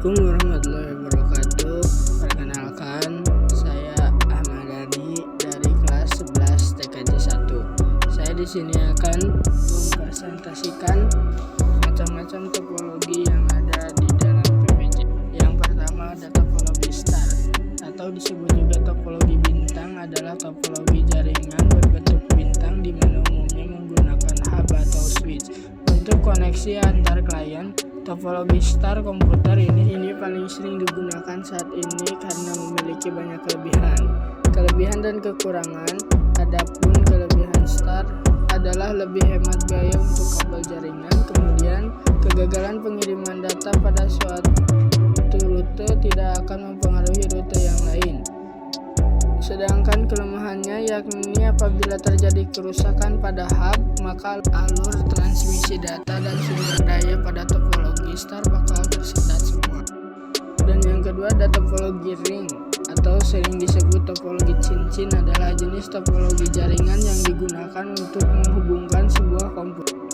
Assalamualaikum warahmatullahi wabarakatuh. Perkenalkan, saya Ahmad Dhani dari kelas 11 TKJ 1. Saya di sini akan mempresentasikan macam-macam topologi yang ada di dalam PPJ. Yang pertama ada topologi star atau disebut juga topologi bintang, adalah topologi jaringan berbentuk bintang di mana umumnya menggunakan hub atau switch untuk koneksi antar klien. Topologi star komputer ini paling sering digunakan saat ini karena memiliki banyak kelebihan dan kekurangan. Adapun kelebihan star adalah lebih hemat biaya untuk kabel jaringan, kemudian kegagalan pengiriman data pada suatu rute tidak akan mempengaruhi rute yang lain. Sedangkan kelemahannya yakni apabila terjadi kerusakan pada hub, maka alur transmisi data dan sumber daya pada topologi star bakal tersendat semua. Dan yang kedua ada topologi ring atau sering disebut topologi cincin, adalah jenis topologi jaringan yang digunakan untuk menghubungkan sebuah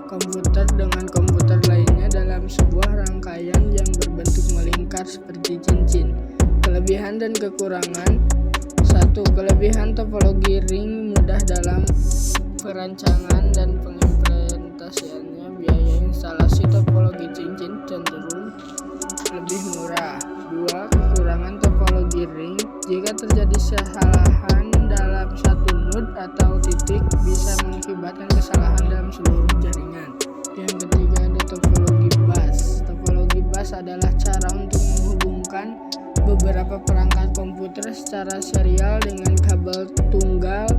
komputer dengan komputer lainnya dalam sebuah rangkaian yang berbentuk melingkar seperti cincin. Kelebihan dan kekurangan: 1. Kelebihan topologi ring mudah dalam perancangan dan pengimplementasiannya. Biaya instalasi topologi cincin cenderung lebih murah. 2. Kekurangan topologi ring: jika terjadi kesalahan dalam satu node atau titik, bisa mengakibatkan kesalahan dalam seluruh jaringan. Yang ketiga ada topologi bus. Topologi bus adalah cara untuk menghubungkan beberapa perangkat komputer secara serial dengan kabel tunggal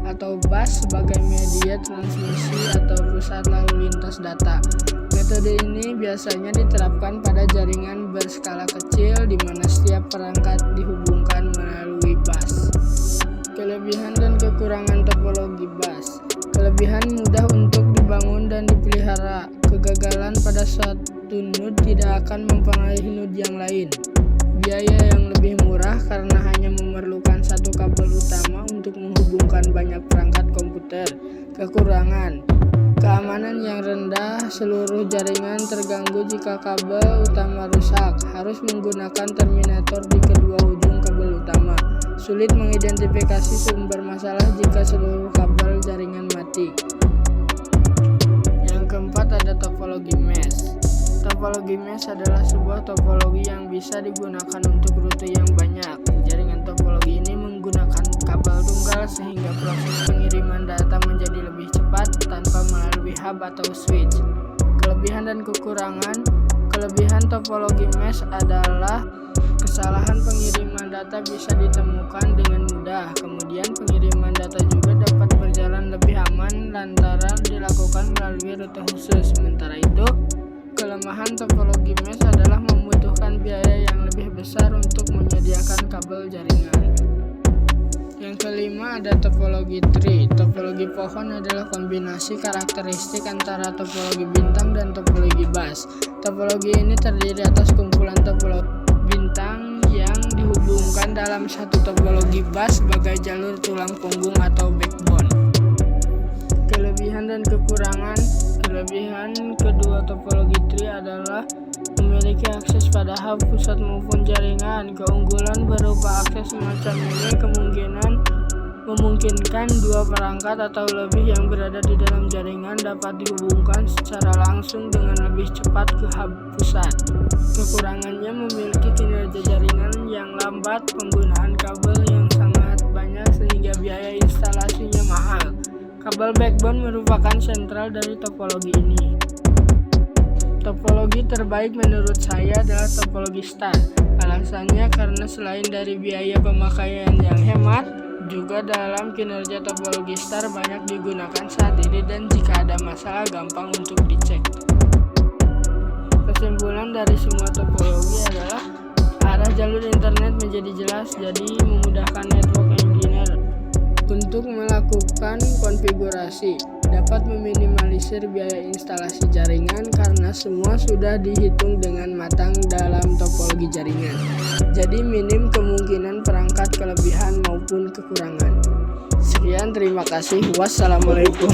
atau bus sebagai media transmisi atau pusat lalu lintas data. Metode ini biasanya diterapkan pada jaringan berskala kecil di mana setiap perangkat dihubungkan melalui bus. Kelebihan dan kekurangan topologi bus: kelebihan mudah untuk dibangun dan dipelihara. Kegagalan pada suatu node tidak akan mempengaruhi node yang lain. Biaya yang lebih murah karena hanya memerlukan satu kabel utama untuk menghubungkan banyak perangkat komputer. Kekurangan: keamanan yang rendah, seluruh jaringan terganggu jika kabel utama rusak, harus menggunakan terminator di kedua ujung kabel utama. Sulit mengidentifikasi sumber masalah jika seluruh kabel jaringan mati. Yang keempat ada topologi mesh. Topologi mesh adalah sebuah topologi yang bisa digunakan untuk rute yang banyak. Jaringan topologi ini menggunakan kabel tunggal sehingga proses pengiriman data menjadi lebih cepat tanpa melalui hub atau switch. Kelebihan dan kekurangan: kelebihan topologi mesh adalah kesalahan pengiriman data bisa ditemukan dengan mudah. Kemudian pengiriman data juga dapat berjalan lebih aman lantaran dilakukan melalui rute khusus. Sementara itu, kelemahan topologi mesh adalah membutuhkan biaya yang lebih besar untuk menyediakan kabel jaringan. Yang kelima ada topologi tree. Topologi pohon adalah kombinasi karakteristik antara topologi bintang dan topologi bus. Topologi ini terdiri atas kumpulan topologi bintang yang dihubungkan dalam satu topologi bus sebagai jalur tulang punggung atau backbone. Kelebihan dan kekurangan: kelebihan kedua topologi tree adalah memiliki akses pada hub pusat maupun jaringan. Keunggulan berupa akses semacam ini memungkinkan dua perangkat atau lebih yang berada di dalam jaringan dapat dihubungkan secara langsung dengan lebih cepat ke hub pusat. Kekurangannya memiliki kinerja jaringan yang lambat, penggunaan kabel yang sangat banyak sehingga biaya instalasinya mahal. Kabel backbone merupakan sentral dari topologi ini. Topologi terbaik menurut saya adalah topologi star. Alasannya karena selain dari biaya pemakaian yang hemat, juga dalam kinerja topologi star banyak digunakan saat ini dan jika ada masalah gampang untuk dicek. Kesimpulan dari semua topologi adalah arah jalur internet menjadi jelas, jadi memudahkan network engineer untuk melakukan konfigurasi. Dapat meminimalisir biaya instalasi jaringan karena semua sudah dihitung dengan matang dalam topologi jaringan. Jadi minim kemungkinan perangkat kelebihan maupun kekurangan. Sekian, terima kasih. Wassalamualaikum.